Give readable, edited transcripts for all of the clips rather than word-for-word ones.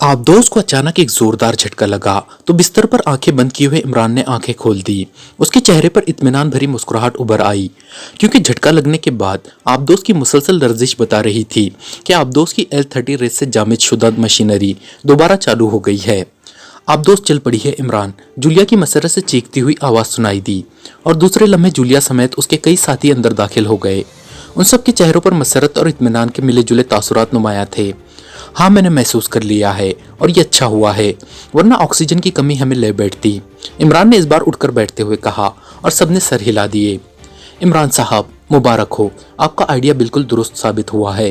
आबदोस को अचानक एक जोरदार झटका लगा तो बिस्तर पर आंखें बंद किए हुए इमरान ने आंखें खोल दी। उसके चेहरे पर इत्मीनान भरी मुस्कुराहट उभर आई, क्योंकि झटका लगने के बाद आबदोस की मुसलसल लर्जिश बता रही थी कि आबदोस की L30 रेस से जामिद शुदा मशीनरी दोबारा चालू हो गई है। आबदोस चल पड़ी है इमरान, जूलिया की मसरत से चीखती हुई आवाज सुनाई दी और दूसरे लम्हे जूलिया समेत उसके कई साथी अंदर दाखिल हो गए। उन सब के चेहरों पर मसरत और इत्मीनान के मिले जुले तासुरात नुमाया थे। हाँ, मैंने महसूस कर लिया है और ये अच्छा हुआ है, वरना ऑक्सीजन की कमी हमें ले बैठती, इमरान ने इस बार उठकर बैठते हुए कहा और सबने सर हिला दिए। इमरान साहब, मुबारक हो, आपका आइडिया बिल्कुल दुरुस्त साबित हुआ है।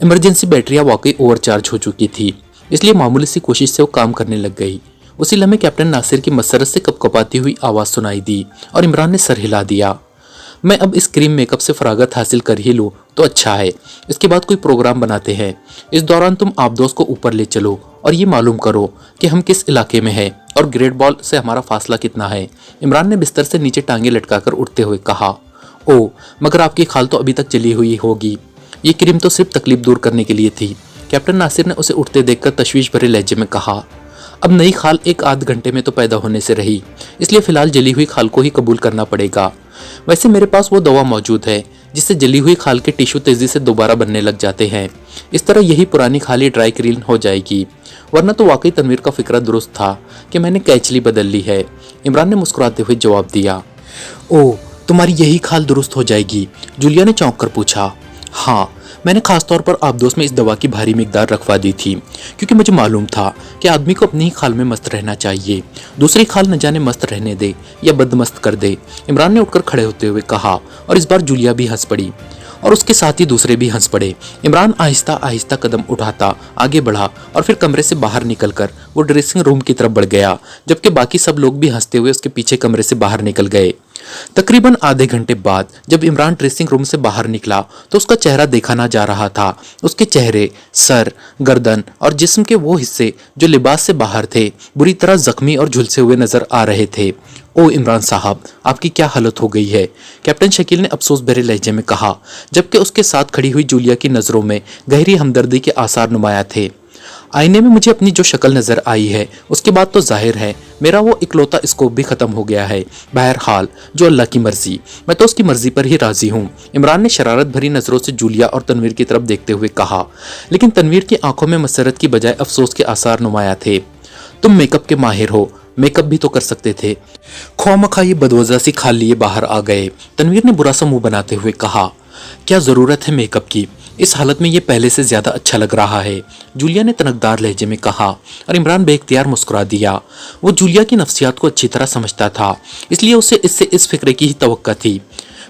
इमरजेंसी बैटरियां वाकई ओवरचार्ज हो चुकी थी, इसलिए मामूली सी कोशिश से वो काम करने लग गई। उसी लम्हे कैप्टन नासिर की मसरत से कपकपाती हुई आवाज़ सुनाई दी और इमरान ने सर हिला दिया। मैं अब इस क्रीम मेकअप से फरागत हासिल कर ही लूँ तो अच्छा है, इसके बाद कोई प्रोग्राम बनाते हैं। इस दौरान तुम आबदोस को ऊपर ले चलो और ये मालूम करो कि हम किस इलाके में हैं और ग्रेट बॉल से हमारा फासला कितना है। इमरान ने बिस्तर से नीचे टांगे लटकाकर उठते हुए कहा। ओ, मगर आपकी खाल तो अभी तक जली हुई होगी, ये क्रीम तो सिर्फ तकलीफ दूर करने के लिए थी, कैप्टन नासिर ने उसे उठते देखकर तशवीश भरे लहजे में कहा। अब नई खाल एक आध घंटे में तो पैदा होने से रही, इसलिए फिलहाल जली हुई खाल को ही कबूल करना पड़ेगा। वैसे मेरे पास वो दवा मौजूद है जिससे जली हुई खाल के टिश्यू तेजी से दोबारा बनने लग जाते हैं। इस तरह यही पुरानी खाली ड्राई क्लीन हो जाएगी। वरना तो वाकई तनवीर का फिक्रा दुरुस्त था कि मैंने कैचली बदल ली है, इमरान ने मुस्कुराते हुए जवाब दिया। ओ, तुम्हारी यही खाल दुरुस्त हो जाएगी? जूलिया ने चौंक कर पूछा। हाँ, मैंने खासतौर पर आबदोस में इस दवा की भारी मिकदार रखवा दी थी, क्योंकि मुझे मालूम था कि आदमी को अपनी ही खाल में मस्त रहना चाहिए, दूसरी खाल न जाने मस्त रहने दे या बदमस्त कर दे, इमरान ने उठकर खड़े होते हुए कहा और इस बार जूलिया भी हंस पड़ी और उसके साथ ही दूसरे भी हंस पड़े। इमरान आहिस्ता आहिस्ता कदम उठाता आगे बढ़ा और फिर कमरे से बाहर निकलकर वो ड्रेसिंग रूम की तरफ बढ़ गया, जबकि बाकी सब लोग भी हंसते हुए उसके पीछे कमरे से बाहर निकल गए। तकरीबन आधे घंटे बाद जब इमरान ड्रेसिंग रूम से बाहर निकला तो उसका चेहरा देखा ना जा रहा था। उसके चेहरे, सर, गर्दन और जिस्म के वो हिस्से जो लिबास से बाहर थे बुरी तरह जख्मी और झुलसे हुए नजर आ रहे थे। ओ इमरान साहब, आपकी क्या हालत हो गई है, कैप्टन शकील ने अफसोस भरे लहजे में कहा, जबकि उसके साथ खड़ी हुई जूलिया की नजरों में गहरी हमदर्दी के आसार नुमाया थे। आईने में मुझे अपनी जो शक्ल नजर आई है उसके बाद तो जाहिर है मेरा वो इकलौता स्कोप भी खत्म हो गया है। बहरहाल जो अल्लाह की मर्जी, मैं तो उसकी मर्जी पर ही राजी हूँ, इमरान ने शरारत भरी नजरों से जूलिया और तनवीर की तरफ देखते हुए कहा। लेकिन तनवीर की आंखों में मसरत की बजाय अफसोस के आसार नुमाया थे। तुम मेकअप के माहिर हो, मेकअप भी तो कर सकते थे, खौमखा ये बदवजह सी खाल लिए बाहर आ गए, तनवीर ने बुरा सा मुंह बनाते हुए कहा। क्या जरूरत है मेकअप की, इस हालत में ये पहले से ज्यादा अच्छा लग रहा है, जूलिया ने तनकदार लहजे में कहा और इमरान बेख्तियार मुस्कुरा दिया। वो जूलिया की नफ्सियात को अच्छी तरह समझता था, इसलिए उसे इससे इस फिक्रे की ही तवक्का थी।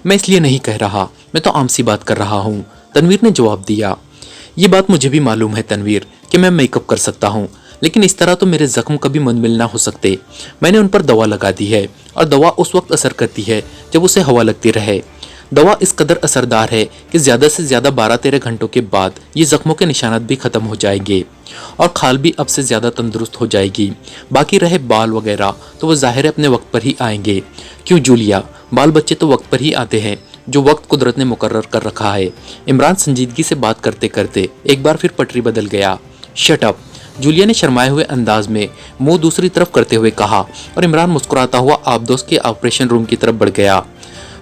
मैं इसलिए नहीं कह रहा, मैं तो आम सी बात कर रहा हूँ, तनवीर ने जवाब दिया। ये बात मुझे भी मालूम है तनवीर कि मैं मेकअप कर सकता हूँ, लेकिन इस तरह तो मेरे जख्म कभी मुंमिल ना हो सकते। मैंने उन पर दवा लगा दी है और दवा उस वक्त असर करती है जब उसे हवा लगती रहे। दवा इस कदर असरदार है कि ज़्यादा से ज़्यादा 12-13 घंटों के बाद ये जख्मों के निशानात भी ख़त्म हो जाएंगे और खाल भी अब से ज़्यादा तंदुरुस्त हो जाएगी। बाकी रहे बाल वगैरह तो वो ज़ाहिर अपने वक्त पर ही आएंगे। क्यों जूलिया, बाल बच्चे तो वक्त पर ही आते हैं जो वक्त कुदरत ने मुकर्रर कर रखा है। इमरान संजीदगी से बात करते करते एक बार फिर पटरी बदल गया। शट अप, जूलिया ने शर्माए हुए अंदाज में मुंह दूसरी तरफ करते हुए कहा और इमरान मुस्कुराता हुआ आबदोस के ऑपरेशन रूम की तरफ बढ़ गया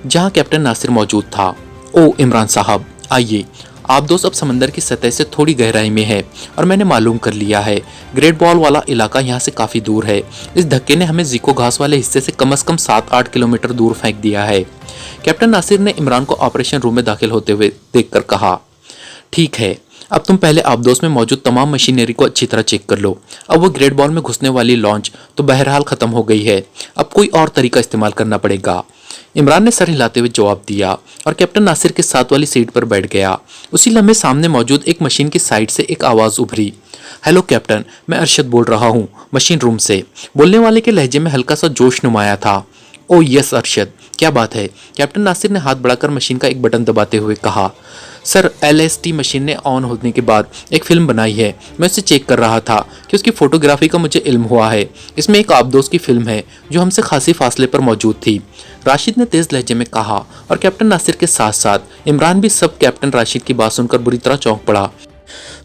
जहां कैप्टन नासिर मौजूद था। ओ इमरान साहब, आइए, आबदोस अब समंदर की सतह से थोड़ी गहराई में है और मैंने मालूम कर लिया है ग्रेट बॉल वाला इलाका यहाँ से काफ़ी दूर है। इस धक्के ने हमें जीको घास वाले हिस्से से कम 7-8 किलोमीटर दूर फेंक दिया है, कैप्टन नासिर ने इमरान को ऑपरेशन रूम में दाखिल होते हुए देखकर कहा। ठीक है, अब तुम पहले आबदोस में मौजूद तमाम मशीनरी को अच्छी तरह चेक कर लो। अब वो ग्रेट बॉल में घुसने वाली लॉन्च तो बहरहाल ख़त्म हो गई है, अब कोई और तरीका इस्तेमाल करना पड़ेगा, इमरान ने सर हिलाते हुए जवाब दिया और कैप्टन नासिर के साथ वाली सीट पर बैठ गया। उसी लम्हे सामने मौजूद एक मशीन की साइड से एक आवाज़ उभरी। हेलो कैप्टन, मैं अरशद बोल रहा हूँ मशीन रूम से। बोलने वाले के लहजे में हल्का सा जोश नुमाया था। ओ यस अरशद, क्या बात है, कैप्टन नासिर ने हाथ बढ़ाकर मशीन का एक बटन दबाते हुए कहा। सर, LST मशीन ने ऑन होने के बाद एक फिल्म बनाई है, मैं उसे चेक कर रहा था कि उसकी फोटोग्राफी का मुझे इल्म हुआ है। इसमें एक आबदोस की फिल्म है जो हमसे खासी फासले पर मौजूद थी, राशिद ने तेज लहजे में कहा और कैप्टन नासिर के साथ साथ इमरान भी सब कैप्टन राशिद की बात सुनकर बुरी तरह चौंक पड़ा।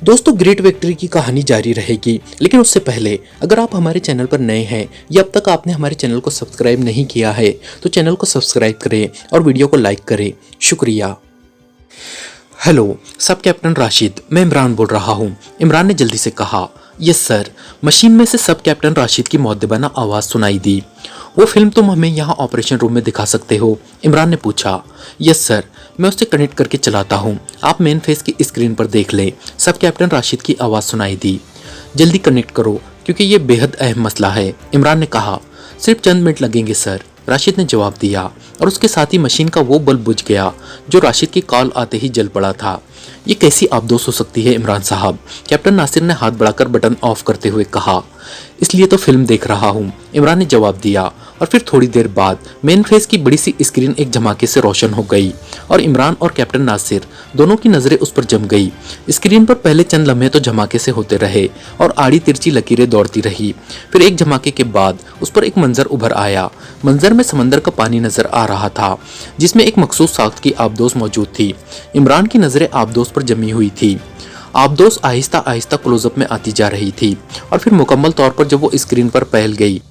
दोस्तों, ग्रेट विक्ट्री की कहानी जारी रहेगी, लेकिन उससे पहले अगर आप हमारे चैनल पर नए हैं या अब तक आपने हमारे चैनल को सब्सक्राइब नहीं किया है तो चैनल को सब्सक्राइब करें और वीडियो को लाइक करें। शुक्रिया। हेलो सब कैप्टन राशिद, मैं इमरान बोल रहा हूँ। इमरान ने जल्दी से कहा। Yes sir. मशीन में से सब कैप्टन राशिद की मुअद्दिबाना आवाज़ सुनाई दी। वो फिल्म तुम हमें यहाँ ऑपरेशन रूम में दिखा सकते हो? इमरान ने पूछा। यस सर, मैं उससे कनेक्ट करके चलाता हूँ, आप मेन फेस की स्क्रीन पर देख लें। सब कैप्टन राशिद की आवाज़ सुनाई दी। जल्दी कनेक्ट करो क्योंकि ये बेहद अहम मसला है, इमरान ने कहा। सिर्फ चंद मिनट लगेंगे सर, राशिद ने जवाब दिया और उसके साथ ही मशीन का वो बल्ब बुझ गया जो राशिद की कॉल आते ही जल पड़ा था। ये कैसी आबदोस हो सकती है इमरान साहब? कैप्टन नासिर ने हाथ बढ़ाकर बटन ऑफ करते हुए कहा। इसलिए तो फिल्म देख रहा हूँ, इमरान ने जवाब दिया। और फिर थोड़ी देर बाद मेन फेस की बड़ी सी स्क्रीन एक धमाके से रोशन हो गई और इमरान और कैप्टन नासिर दोनों की नजरें उस पर जम गई। स्क्रीन पर पहले चंद लम्हे तो धमाके से होते रहे और आड़ी तिरछी लकीरें दौड़ती रही। फिर एक धमाके के बाद उस पर एक मंजर उभर आया। मंजर में समंदर का पानी नजर आ रहा था जिसमें एक मखसूस साख्त की आबदोस मौजूद थी। इमरान की नजरें आबदोस पर जमी हुई थी। आबदोस आहिस्ता आहिस्ता क्लोजअप में आती जा रही थी और फिर मुकम्मल तौर पर जब वो स्क्रीन पर फैल गई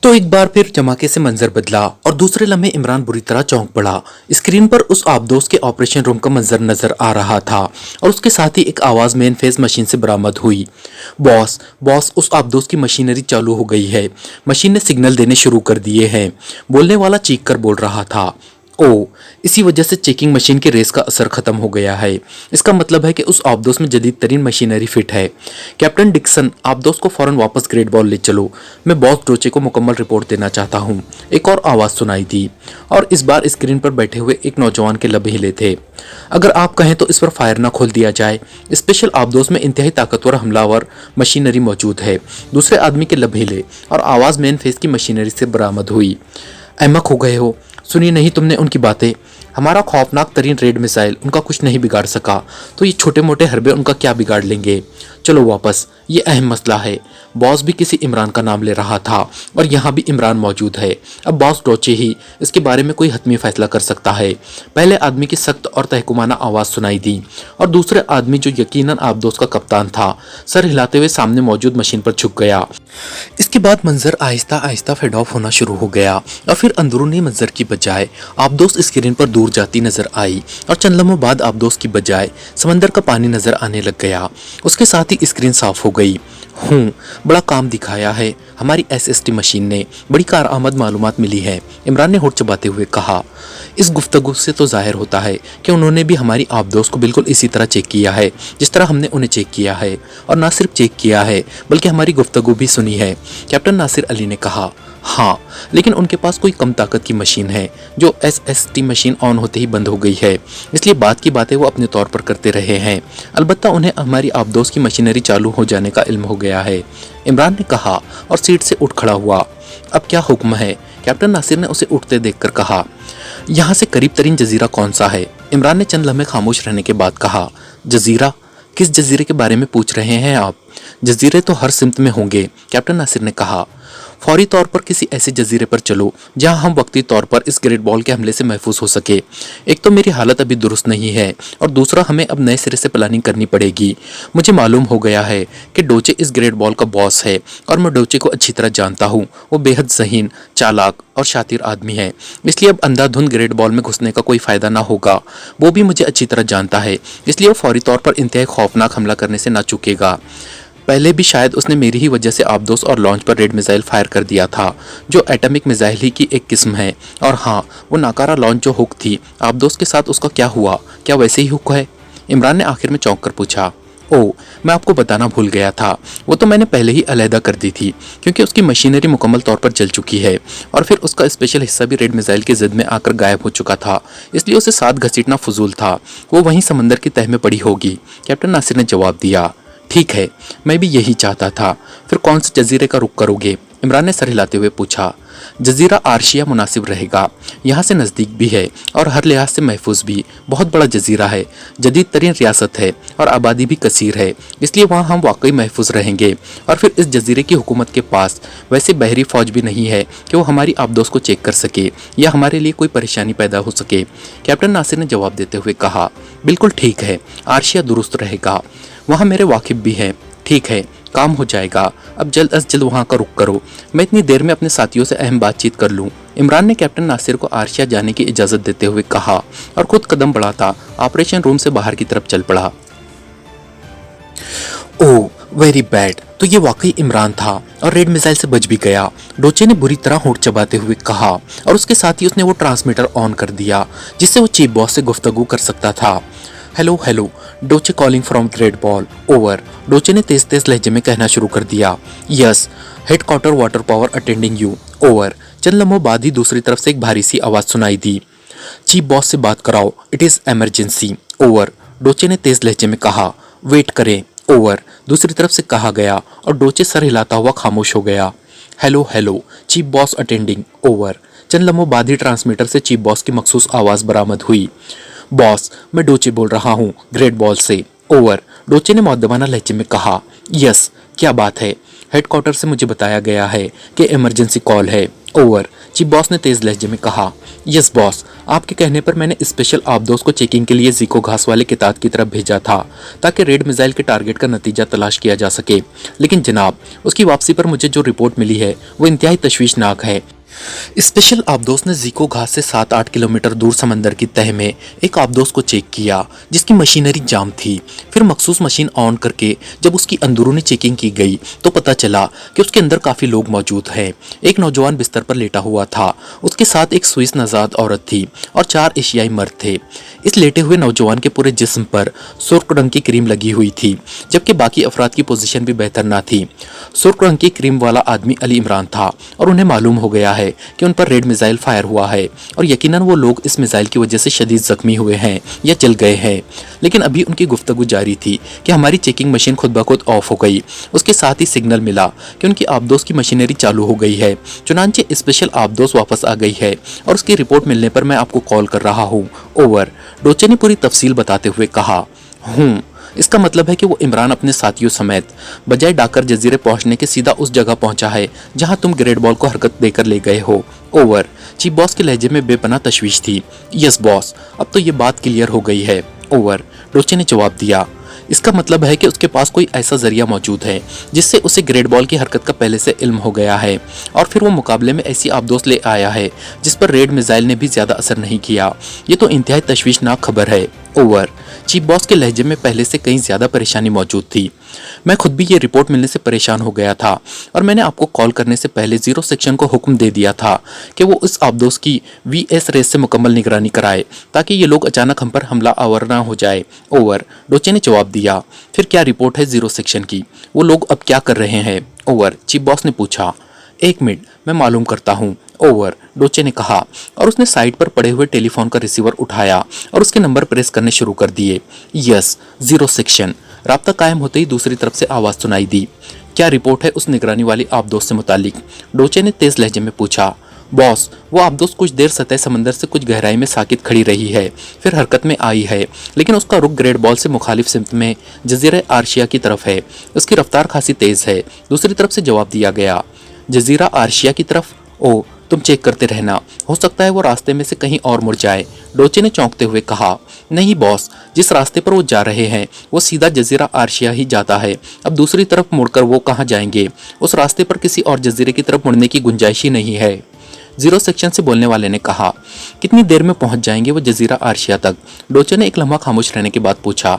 तो एक बार फिर धमाके से मंजर बदला और दूसरे लम्हे इमरान बुरी तरह चौंक पड़ा। स्क्रीन पर उस आबदोस के ऑपरेशन रूम का मंजर नजर आ रहा था और उसके साथ ही एक आवाज मेन फेस मशीन से बरामद हुई। बॉस बॉस, उस आबदोस की मशीनरी चालू हो गई है, मशीन ने सिग्नल देने शुरू कर दिए हैं, बोलने वाला चीख कर बोल रहा था। ओ, इसी वजह से चेकिंग मशीन के रेस का असर खत्म हो गया है। इसका मतलब है कि उस आबदोस में जदीद तरीन मशीनरी फिट है। कैप्टन डिक्सन, आबदोस को फौरन वापस ग्रेट बॉल ले चलो, मैं बॉस डोचे को मुकम्मल रिपोर्ट देना चाहता हूँ। एक और आवाज़ सुनाई दी और इस बार स्क्रीन पर बैठे हुए एक नौजवान के लब हिले थे। अगर आप कहें तो इस पर फायर ना खोल दिया जाए, स्पेशल आबदोस में इंतहाई ताकतवर हमलावर मशीनरी मौजूद है। दूसरे आदमी के लब हिले और आवाज़ मेन फेस की मशीनरी से बरामद हुई। अहमक हो गए हो, सुनी नहीं तुमने उनकी बातें? हमारा खौफनाक तरीन रेड मिसाइल उनका कुछ नहीं बिगाड़ सका, तो ये छोटे मोटे हरबे उनका क्या बिगाड़ लेंगे? चलो वापस, ये अहम मसला है। बॉस भी किसी इमरान का नाम ले रहा था और यहाँ भी इमरान मौजूद है। अब बॉस डोचे ही इसके बारे में कोई हतमी फैसला कर सकता है। पहले आदमी की सख्त और तहकुमाना आवाज़ सुनाई दी और दूसरे आदमी जो यकीनन आबदोस का कप्तान था सर हिलाते हुए सामने मौजूद मशीन पर झुक गया। इसके बाद मंजर आहिस्ता आहिस्ता फेड ऑफ होना शुरू हो गया और फिर अंदरूनी मंजर की बजाय आबदोस स्क्रीन पर दूर जाती नजर आई और चंद लम्हों बाद आबदोस की बजाय समंदर का पानी नजर आने लग गया। उसके साथ ही स्क्रीन साफ हो गई। बड़ा काम दिखाया है हमारी एसएसटी मशीन ने, बड़ी कारआमद मालूमात मिली है, इमरान ने होठ चबाते हुए कहा। इस गुफ्तगू से तो जाहिर होता है कि उन्होंने भी हमारी आबदोस को बिल्कुल इसी तरह चेक किया है जिस तरह हमने उन्हें चेक किया है, और ना सिर्फ चेक किया है बल्कि हमारी गुफ्तगू भी सुनी है, कैप्टन नासिर अली ने कहा। हाँ, लेकिन उनके पास कोई कम ताकत की मशीन है जो एसएसटी मशीन ऑन होते ही बंद हो गई है, इसलिए बात की बातें वो अपने तौर पर करते रहे हैं। अलबत्ता उन्हें हमारी आबदोस की मशीनरी चालू हो जाने का इल्म हो गया है, इमरान ने कहा और सीट से उठ खड़ा हुआ। अब क्या हुक्म है? कैप्टन नासिर ने उसे उठते देखकर कहा। यहाँ से करीब तरीन जजीरा कौन सा है? इमरान ने चंद लम्हे खामोश रहने के बाद कहा। जजीरा? किस जजीरे के बारे में पूछ रहे हैं आप? जजीरे तो हर सिमत में होंगे, कैप्टन नासिर ने कहा। फौरी तौर पर किसी ऐसे जजीरे पर चलो जहां हम वक्ती तौर पर इस ग्रेट बॉल के हमले से महफूज हो सके। एक तो मेरी हालत अभी दुरुस्त नहीं है और दूसरा हमें अब नए सिरे से प्लानिंग करनी पड़ेगी। मुझे मालूम हो गया है कि डोचे इस ग्रेट बॉल का बॉस है और मैं डोचे को अच्छी तरह जानता हूँ। वो बेहद ज़हीन, चालाक और शातिर आदमी है, इसलिए अब अंधाधुंध ग्रेट बॉल में घुसने का कोई फ़ायदा ना होगा। वो भी मुझे अच्छी तरह जानता है, इसलिए वो फौरी तौर पर इंतहाई खौफनाक हमला करने से ना चूकेगा। पहले भी शायद उसने मेरी ही वजह से आबदोस और लॉन्च पर रेड मिसाइल फायर कर दिया था जो एटॉमिक मिसाइल ही की एक किस्म है। और हाँ, वो नाकारा लॉन्च जो हुक थी आबदोस के साथ, उसका क्या हुआ? क्या वैसे ही हुक है? इमरान ने आखिर में चौंक कर पूछा। ओह, मैं आपको बताना भूल गया था, वो तो मैंने पहले ही अलहदा कर दी थी क्योंकि उसकी मशीनरी मुकम्मल तौर पर जल चुकी है और फिर उसका स्पेशल हिस्सा भी रेड मिसाइल की जिद में आकर गायब हो चुका था, इसलिए उसे साथ घसीटना फजूल था। वो वहीं समंदर की तह में पड़ी होगी, कैप्टन नासिर ने जवाब दिया। ठीक है, मैं भी यही चाहता था। फिर कौन से जजीरे का रुख करोगे? इमरान ने सर हिलाते हुए पूछा। जजीरा आर्शिया मुनासिब रहेगा, यहाँ से नज़दीक भी है और हर लिहाज से महफूज भी। बहुत बड़ा जजीरा है, जदीद तरीन रियासत है और आबादी भी कसीर है, इसलिए वहाँ हम वाकई महफूज रहेंगे। और फिर इस जजीरे की हुकूमत के पास वैसे बहरी फौज भी नहीं है कि वो हमारी आबदोश को चेक कर सके या हमारे लिए कोई परेशानी पैदा हो सके। कैप्टन नासिर ने जवाब देते हुए कहा, बिल्कुल ठीक है, आर्शिया दुरुस्त रहेगा, वहाँ मेरे वाकिफ भी हैं। ठीक है, काम हो जाएगा, अब जल्द अज जल्द वहाँ का रुख करो, मैं इतनी देर में अपने साथियों से अहम बातचीत कर लूँ। इमरान ने कैप्टन नासिर को आर्शिया जाने की इजाज़त देते हुए कहा और खुद कदम बढ़ाता ऑपरेशन रूम से बाहर की तरफ चल पड़ा। ओह वेरी बैड, तो ये वाकई इमरान था और रेड मिसाइल से बच भी गया, डोचे ने बुरी तरह होंठ चबाते हुए कहा और उसके साथ ही उसने वो ट्रांसमीटर ऑन कर दिया जिससे वो चीफ बॉस से गुफ्तगू कर सकता था। हेलो हेलो, डोचे calling from great ball, over, डोचे ने तेज तेज लहजे में कहना शुरू कर दिया। Yes, headquarter water power attending you, over. चंद लम्हों बाद ही दूसरी तरफ से एक भारी सी आवाज़ सुनाई दी। चीफ बॉस से बात कराओ, इट इज़ एमरजेंसी, ओवर, डोचे ने तेज लहजे में कहा। वेट करें, ओवर, दूसरी तरफ से कहा गया और डोचे सर हिलाता हुआ खामोश हो गया। Hello hello, chief boss attending, over. चंद लम्हों बाद ही ट्रांसमीटर से चीफ बॉस की मखसूस आवाज़ बरामद हुई। बॉस, मैं डोचे बोल रहा हूँ, ग्रेट बॉल से, ओवर, डोचे ने मुअद्दबाना लहजे में कहा। यस, क्या बात है? हेडक्वार्टर से मुझे बताया गया है कि इमरजेंसी कॉल है, ओवर, चीफ बॉस ने तेज लहजे में कहा। यस बॉस, आपके कहने पर मैंने स्पेशल आबदोस को चेकिंग के लिए जीको घास वाले किताब की तरफ भेजा था ताकि रेड मिसाइल के टारगेट का नतीजा तलाश किया जा सके, लेकिन जनाब उसकी वापसी पर मुझे जो रिपोर्ट मिली है वो इंतहाई तशवीशनाक है। स्पेशल आबदोस ने जीको घास से 7-8 किलोमीटर दूर समंदर की तह में एक आबदोस को चेक किया जिसकी मशीनरी जाम थी। फिर मखसूस मशीन ऑन करके जब उसकी अंदरूनी चेकिंग की गई तो पता चला कि उसके अंदर काफ़ी लोग मौजूद हैं। एक नौजवान बिस्तर पर लेटा हुआ था, उसके साथ एक स्विस नजाद औरत थी और 4 एशियाई मर्द थे। इस लेटे हुए नौजवान के पूरे जिस्म पर सुर्ख रंग की क्रीम लगी हुई थी, जबकि बाकी अफराद की पोजीशन भी बेहतर ना थी। सुर्ख रंग की क्रीम वाला आदमी अली इमरान था और उन्हें मालूम हो गया है कि उन पर रेड मिसाइल फायर हुआ है और यकीनन वो लोग इस मिसाइल की वजह से शदीद जख्मी हुए हैं या जल गए हैं। लेकिन अभी उनकी गुफ्तगू जारी थी कि हमारी चेकिंग मशीन खुद ब खुद ऑफ हो गई। उसके साथ ही सिग्नल मिला कि उनकी आबदोस की मशीनरी चालू हो गई है। चुनांचे स्पेशल आबदोस वापस आ गई है और उसकी रिपोर्ट मिलने पर मैं आपको कॉल कर रहा हूँ, ओवर, डोचे ने पूरी तफसील बताते हुए कहा। इसका मतलब है कि वो इमरान अपने साथियों समेत बजाय डाकर जजीरे पहुंचने के सीधा उस जगह पहुंचा है जहां तुम ग्रेट बॉल को हरकत देकर ले गए हो, ओवर। चीफ बॉस के लहजे में बेपनाह तशवीश थी। यस बॉस, अब तो ये बात क्लियर हो गई है, ओवर, डोचे ने जवाब दिया। इसका मतलब है कि उसके पास कोई ऐसा जरिया मौजूद है जिससे उसे ग्रेट बॉल की हरकत का पहले से इल्म हो गया है और फिर वो मुकाबले में ऐसी आबदोस ले आया है जिस पर रेड मिसाइल ने भी ज्यादा असर नहीं किया। ये तो इंतहाई तशवीशनाक खबर है, ओवर। चीफ बॉस के लहजे में पहले से कहीं ज्यादा परेशानी मौजूद थी। मैं खुद भी ये रिपोर्ट मिलने से परेशान हो गया था और मैंने आपको कॉल करने से पहले जीरो सेक्शन को हुक्म दे दिया था कि वो इस आबदोस की VS रेस से मुकम्मल निगरानी कराए ताकि ये लोग अचानक हम पर हमला आवर ना हो जाए, ओवर, डोचे ने जवाब दिया। फिर क्या रिपोर्ट है जीरो सेक्शन की? वो लोग अब क्या कर रहे हैं, ओवर, चीफ बॉस ने पूछा। 1 मिनट, मैं मालूम करता हूँ, ओवर, डोचे ने कहा और उसने साइड पर पड़े हुए टेलीफोन का रिसीवर उठाया और उसके नंबर प्रेस करने शुरू कर दिए। Yes, zero section. राब्ता कायम होते ही दूसरी तरफ से आवाज़ सुनाई दी। क्या रिपोर्ट है उस निगरानी वाली आबदोस से मुतालिक? डोचे ने तेज लहजे में पूछा। बॉस, वो आबदोस कुछ देर सतह समंदर से कुछ गहराई में साकित खड़ी रही है, फिर हरकत में आई है, लेकिन उसका रुख ग्रेट बॉल से मुखालिफ सिमत में जजीरा आर्शिया की तरफ है। उसकी रफ्तार खासी तेज है, दूसरी तरफ से जवाब दिया गया। जजीरा आर्शिया की तरफ? ओ, तुम चेक करते रहना, हो सकता है वो रास्ते में से कहीं और मुड़ जाए, डोचे ने चौंकते हुए कहा। नहीं बॉस, जिस रास्ते पर वो जा रहे हैं वो सीधा जजीरा आर्शिया ही जाता है, अब दूसरी तरफ मुड़कर वो कहाँ जाएंगे? उस रास्ते पर किसी और जजीरे की तरफ मुड़ने की गुंजाइश ही नहीं है, जीरो सेक्शन से बोलने वाले ने कहा। कितनी देर में पहुंच जाएंगे वो जजीरा आर्शिया तक? डोचे ने एक लम्हा खामोश रहने के बाद पूछा।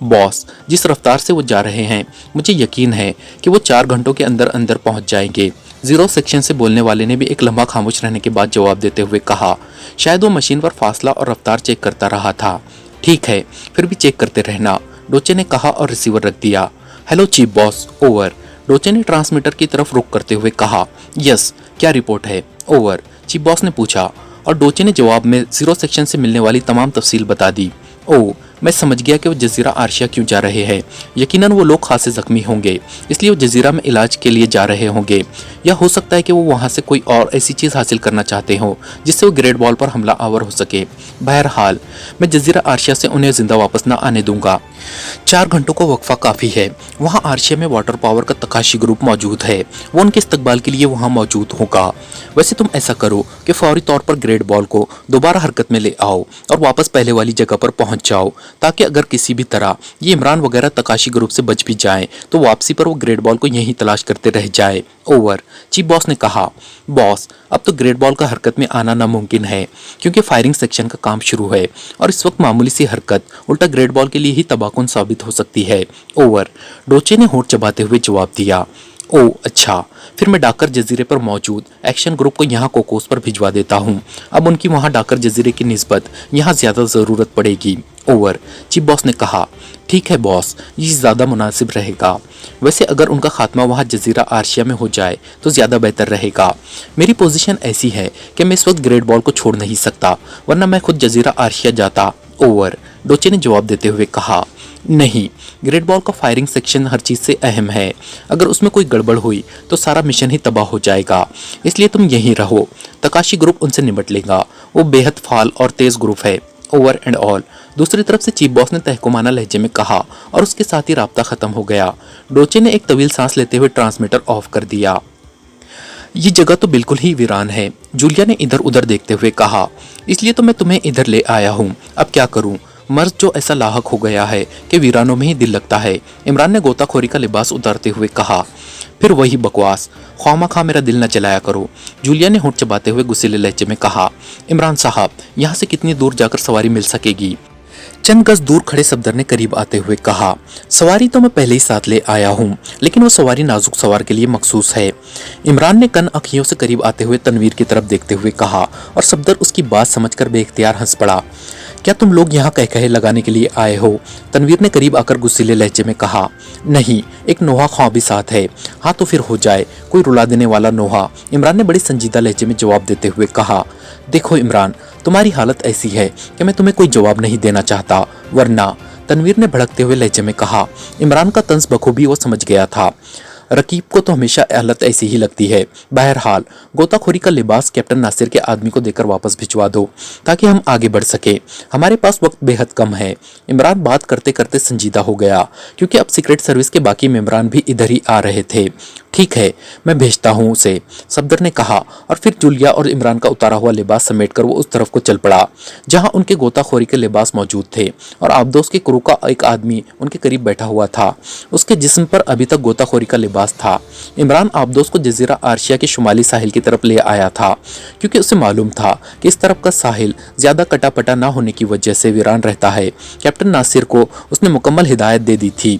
बॉस, जिस रफ्तार से वो जा रहे हैं मुझे यकीन है कि वो 4 घंटों के अंदर अंदर पहुंच जाएंगे, जीरो सेक्शन से बोलने वाले ने भी एक लम्हा खामोश रहने के बाद जवाब देते हुए कहा। शायद वो मशीन पर फासला और रफ्तार चेक करता रहा था। ठीक है, फिर भी चेक करते रहना, डोचे ने कहा और रिसीवर रख दिया। हेलो चीफ बॉस, ओवर, डोचे ने ट्रांसमीटर की तरफ रुख करते हुए कहा। यस, क्या रिपोर्ट है, ओवर, चीफ बॉस ने पूछा और डोचे ने जवाब में जीरो सेक्शन से मिलने वाली तमाम तफसील बता दी। ओह, मैं समझ गया कि वो जजीरा आर्शिया क्यों जा रहे हैं। यकीनन वो लोग खासे जख्मी होंगे, इसलिए वो जजीरा में इलाज के लिए जा रहे होंगे, या हो सकता है कि वो वहाँ से कोई और ऐसी चीज़ हासिल करना चाहते हो जिससे वो ग्रेट वॉल पर हमला आवर हो सके। बहरहाल मैं जजीरा आर्शिया से उन्हें जिंदा वापस ना आने दूंगा। 4 घंटों का वक्फा काफ़ी है। वहाँ आर्शिया में वाटर पावर का तकाशी ग्रुप मौजूद है, वो उनके इस्तकबाल के लिए वहाँ मौजूद होगा। वैसे तुम ऐसा करो कि फौरी तौर पर ग्रेट बॉल को दोबारा हरकत में ले आओ और वापस पहले वाली जगह पर पहुंच जाओ, ताकि अगर किसी भी तरह ये इमरान वगैरह तकाशी ग्रुप से बच भी जाएं तो वापसी पर वो ग्रेट बॉल को यहीं तलाश करते रह जाए। ओवर। चीफ बॉस ने कहा। बॉस, अब तो ग्रेट बॉल का हरकत में आना नामुमकिन है, क्योंकि फायरिंग सेक्शन का काम शुरू है और इस वक्त मामूली सी हरकत उल्टा ग्रेट बॉल के लिए ही तबाहकुन साबित हो सकती है। ओवर। डोचे ने होंठ चबाते हुए जवाब दिया। ओह अच्छा, फिर मैं डाकर जजीरे पर मौजूद एक्शन ग्रुप को यहाँ कोकोस पर भिजवा देता हूँ। अब उनकी वहाँ डाकर जजीरे की निस्बत यहाँ ज़्यादा ज़रूरत पड़ेगी। ओवर। चीफ बॉस ने कहा। ठीक है बॉस, ये ज़्यादा मुनासिब रहेगा। वैसे अगर उनका खात्मा वहाँ जजीरा आर्शिया में हो जाए तो ज़्यादा बेहतर रहेगा। मेरी पोजीशन ऐसी है कि मैं इस वक्त ग्रेट बॉल को छोड़ नहीं सकता, वरना मैं खुद जजीरा आर्शिया जाता। ओवर। डोचे ने जवाब देते हुए कहा। नहीं, ग्रेट बॉल का फायरिंग सेक्शन हर चीज़ से अहम है। अगर उसमें कोई गड़बड़ हुई तो सारा मिशन ही तबाह हो जाएगा, इसलिए तुम यहीं रहो। तकाशी ग्रुप उनसे निपट लेगा, वो बेहद फाल और तेज़ ग्रुप है। Over and all. दूसरी तरफ से चीफ बॉस ने तहकुमाना लहजे में कहा और उसके साथ ही राब्ता ख़त्म हो गया। डोचे ने एक तवील सांस लेते हुए ट्रांसमीटर ऑफ कर दिया। ये जगह तो बिल्कुल ही वीरान है, जूलिया ने इधर उधर देखते हुए कहा। इसलिए तो मैं तुम्हें इधर ले आया हूँ। अब क्या करूँ, मर्ज जो ऐसा लाहक हो गया है कि वीरानों में ही दिल लगता है। इमरान ने गोताखोरी का लिबास उतारते हुए कहा। फिर वही बकवास, ख्वामा मेरा दिल न जलाया करो, जूलिया ने होंठ चबाते हुए गुस्सीले लहजे में कहा। इमरान साहब, यहाँ से कितनी दूर जाकर सवारी मिल सकेगी? चंद गज दूर खड़े सफदर ने करीब आते हुए कहा। सवारी तो मैं पहले ही साथ ले आया हूँ, लेकिन वो सवारी नाजुक सवार के लिए मखसूस है। इमरान ने कन अखियों से करीब आते हुए तनवीर की तरफ देखते हुए कहा और सफदर उसकी बात समझकर बेइख्तियार हंस पड़ा। क्या तुम लोग यहाँ कह कहे लगाने के लिए आए हो? तनवीर ने करीब आकर गुस्सीले लहजे में कहा। नहीं, एक नोहा ख्वां भी साथ है। हाँ तो फिर हो जाए, कोई रुला देने वाला नोहा, इमरान ने बड़ी संजीदा लहजे में जवाब देते हुए कहा। देखो इमरान, तुम्हारी हालत ऐसी है कि मैं तुम्हें कोई जवाब नहीं देना चाहता, वरना, तनवीर ने भड़कते हुए लहजे में कहा। इमरान का तंज बखूबी वो समझ गया था। रकीब को तो हमेशा हालत ऐसी ही लगती है। बहरहाल गोताखोरी का लिबास कैप्टन नासिर के आदमी को देकर वापस भिजवा दो, ताकि हम आगे बढ़ सके। हमारे पास वक्त बेहद कम है। इमरान बात करते करते संजीदा हो गया, क्योंकि अब सीक्रेट सर्विस के बाकी मेंबरान भी इधर ही आ रहे थे। ठीक है, मैं भेजता हूँ उसे, सफदर ने कहा और फिर जूलिया और इमरान का उतारा हुआ लिबास समेटकर वो उस तरफ को चल पड़ा जहाँ उनके गोताखोरी के लिबास मौजूद थे और आबदोस के क्रू का एक आदमी उनके करीब बैठा हुआ था। उसके जिस्म पर अभी तक गोताखोरी का लिबास था। इमरान आबदोस को जजीरा आर्शिया के शुमाली साहिल की तरफ ले आया था, क्योंकि उसे मालूम था कि इस तरफ का साहिल ज्यादा कटापटा ना होने की वजह से वीरान रहता है। कैप्टन नासिर को उसने मुकम्मल हिदायत दे दी थी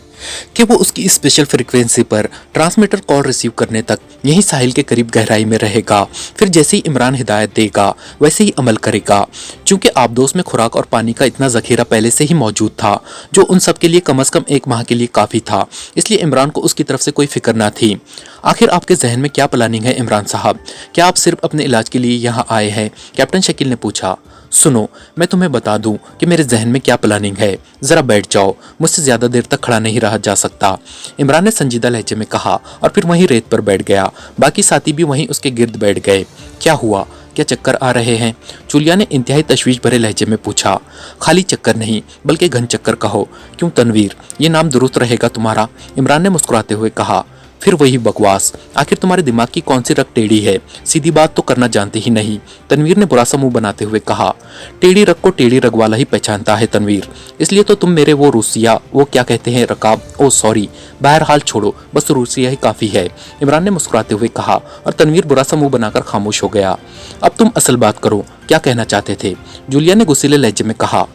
कि वो उसकी स्पेशल फ्रीक्वेंसी पर ट्रांसमीटर कॉल रिसीव करने तक यही साहिल के करीब गहराई में रहेगा। फिर जैसे ही इमरान हिदायत देगा वैसे ही अमल करेगा। चूंकि आबदोस में खुराक और पानी का इतना जखीरा पहले से ही मौजूद था, जो उन सब के लिए कम से कम 1 माह के लिए काफ़ी था, इसलिए इमरान को उसकी तरफ से कोई फिक्र ना थी। आखिर आपके जहन में क्या प्लानिंग है इमरान साहब? क्या आप सिर्फ अपने इलाज के लिए यहाँ आए हैं? कैप्टन शकील ने पूछा। सुनो, मैं तुम्हें बता दूं कि मेरे जहन में क्या प्लानिंग है। जरा बैठ जाओ, मुझसे ज्यादा देर तक खड़ा नहीं रहा जा सकता, इमरान ने संजीदा लहजे में कहा और फिर वहीं रेत पर बैठ गया। बाकी साथी भी वहीं उसके गिर्द बैठ गए। क्या हुआ, क्या चक्कर आ रहे हैं? जूलिया ने इंतहाई तशवीश भरे लहजे में पूछा। खाली चक्कर नहीं, बल्कि घन चक्कर कहो। क्यों तनवीर, ये नाम दुरुस्त रहेगा तुम्हारा, इमरान ने मुस्कुराते हुए कहा। फिर वही बकवास, आखिर तुम्हारे दिमाग की कौन सी रग टेढ़ी है? सीधी बात तो करना जानते ही नहीं, तनवीर ने बुरा सा मुंह बनाते हुए कहा। टेढ़ी रग को टेढ़ी रग वाला ही पहचानता है तनवीर, इसलिए तो तुम मेरे वो रूसिया, वो क्या कहते हैं, रकाब, ओ सॉरी, बहरहाल छोड़ो, बस रूसिया ही काफ़ी है, इमरान ने मुस्कुराते हुए कहा और तनवीर बुरा सा मुंह बनाकर खामोश हो गया। अब तुम असल बात करो, क्या कहना चाहते थे? जूलिया ने गुस्सीले लहजे में कहा।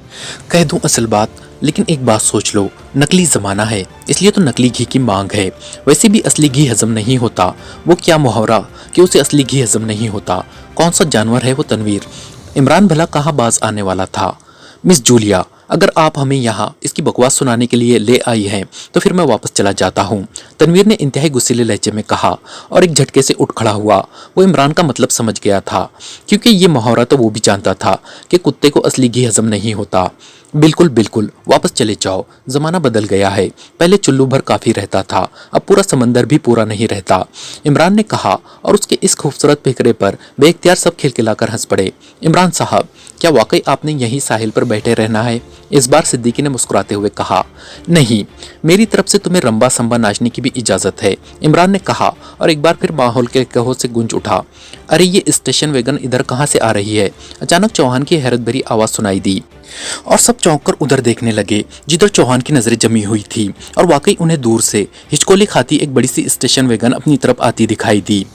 कह दूं असल बात, लेकिन एक बात सोच लो, नकली ज़माना है, इसलिए तो नकली घी की मांग है। वैसे भी असली घी हजम नहीं होता। वो क्या मुहावरा कि उसे असली घी हजम नहीं होता? कौन सा जानवर है वो तनवीर? इमरान भला कहाँ बाज आने वाला था। मिस जूलिया, अगर आप हमें यहाँ इसकी बकवास सुनाने के लिए ले आई हैं तो फिर मैं वापस चला जाता हूँ, तनवीर ने इंतहाई गुस्सीले लहजे में कहा और एक झटके से उठ खड़ा हुआ। वो इमरान का मतलब समझ गया था, क्योंकि ये मुहावरा तो वो भी जानता था कि कुत्ते को असली घी हजम नहीं होता। बिल्कुल बिल्कुल, वापस चले जाओ। जमाना बदल गया है। पहले चुल्लू भर काफी रहता था, अब पूरा समंदर भी पूरा नहीं रहता, इमरान ने कहा। और उसके इस खूबसूरत फिक्रे पर बेख्तियार सब खिलखिलाकर हंस पड़े। इमरान साहब, क्या वाकई आपने यही साहिल पर बैठे रहना है? इस बार सिद्दीकी ने मुस्कुराते हुए कहा। नहीं, मेरी तरफ से तुम्हें रंबा संबा नाचने की भी इजाजत है, इमरान ने कहा। और एक बार फिर माहौल के कहो से गूंज उठा। अरे ये स्टेशन वैगन इधर कहाँ से आ रही है? अचानक चौहान की हैरत भरी आवाज सुनाई दी और सब चौंक कर उधर देखने लगे जिधर चौहान की नजरें जमी हुई थी। और वाकई उन्हें दूर से हिचकोली खाती एक बड़ी सी स्टेशन वैगन अपनी तरफ आती दिखाई दी।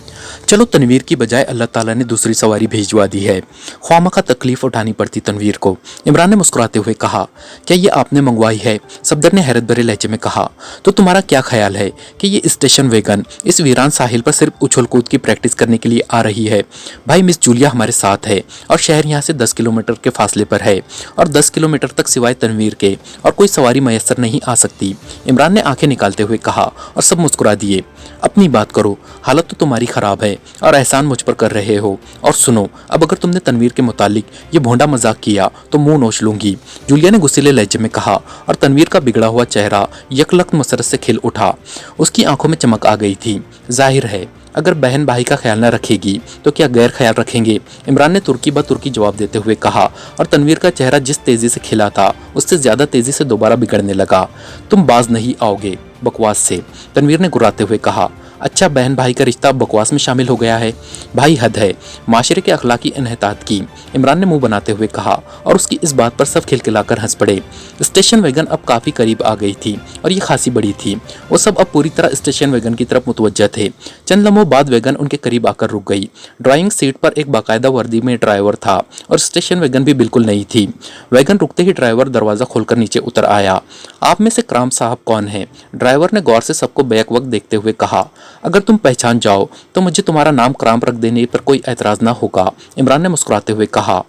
चलो, तनवीर की बजाय अल्लाह ताला ने दूसरी सवारी भेजवा दी है। ख्वामखा तकलीफ उठानी पड़ती तनवीर को, इमरान ने मुस्कुराते हुए कहा। क्या ये आपने मंगवाई है? सफदर ने हैरत भरे लहजे में कहा। तो तुम्हारा क्या ख्याल है कि ये स्टेशन वैगन इस वीरान साहिल पर सिर्फ उछल कूद की प्रैक्टिस करने के लिए आ रही है? भाई, मिस जूलिया हमारे साथ है और शहर यहाँ से 10 किलोमीटर के फासले पर है और 10 किलोमीटर तक सिवाय तनवीर के और कोई सवारी मैसर नहीं आ सकती, इमरान ने आंखें निकालते हुए कहा। और सब मुस्कुरा दिए। अपनी बात करो, हालत तो तुम्हारी खराब है और एहसान मुझ पर कर रहे हो। और सुनो, अब अगर तुमने तनवीर के मुतालिक ये भोंडा मजाक किया तो मुंह नोच लूंगी, जूलिया ने गुस्सीले लहजे में कहा। और तनवीर का बिगड़ा हुआ चेहरा यकलख्त मसरत से खिल उठा। उसकी आंखों में चमक आ गई थी। जाहिर है, अगर बहन भाई का ख्याल न रखेगी तो क्या गैर ख्याल रखेंगे, इमरान ने तुर्की ब तुर्की जवाब देते हुए कहा। और तनवीर का चेहरा जिस तेजी से खिला था उससे ज्यादा तेजी से दोबारा बिगड़ने लगा। तुम बाज नहीं आओगे बकवास से, तनवीर ने गुर्राते हुए कहा। अच्छा, बहन भाई का रिश्ता बकवास में शामिल हो गया है? भाई, हद है माशरे के अखलाकी इन्हतात की, इमरान ने मुंह बनाते हुए कहा। और उसकी इस बात पर सब खिलखिलाकर हंस पड़े। स्टेशन वैगन अब काफी करीब आ गई थी और ये खासी बड़ी थी। वो सब अब पूरी तरह स्टेशन वैगन की तरफ मुतवज्जह थे। चंद लम्हों बाद वैगन उनके करीब आकर रुक गई। ड्राइविंग सीट पर एक बाकायदा वर्दी में ड्राइवर था और स्टेशन वैगन भी बिल्कुल नई थी। वैगन रुकते ही ड्राइवर दरवाजा खोलकर नीचे उतर आया। आप में से कराम साहब कौन है? ड्राइवर ने गौर से सबको बैक वक्त देखते हुए कहा। अगर तुम पहचान जाओ तो मुझे तुम्हारा नाम कराम रख देने पर कोई एतराज ना होगा, इमरान ने मुस्कुराते हुए कहा।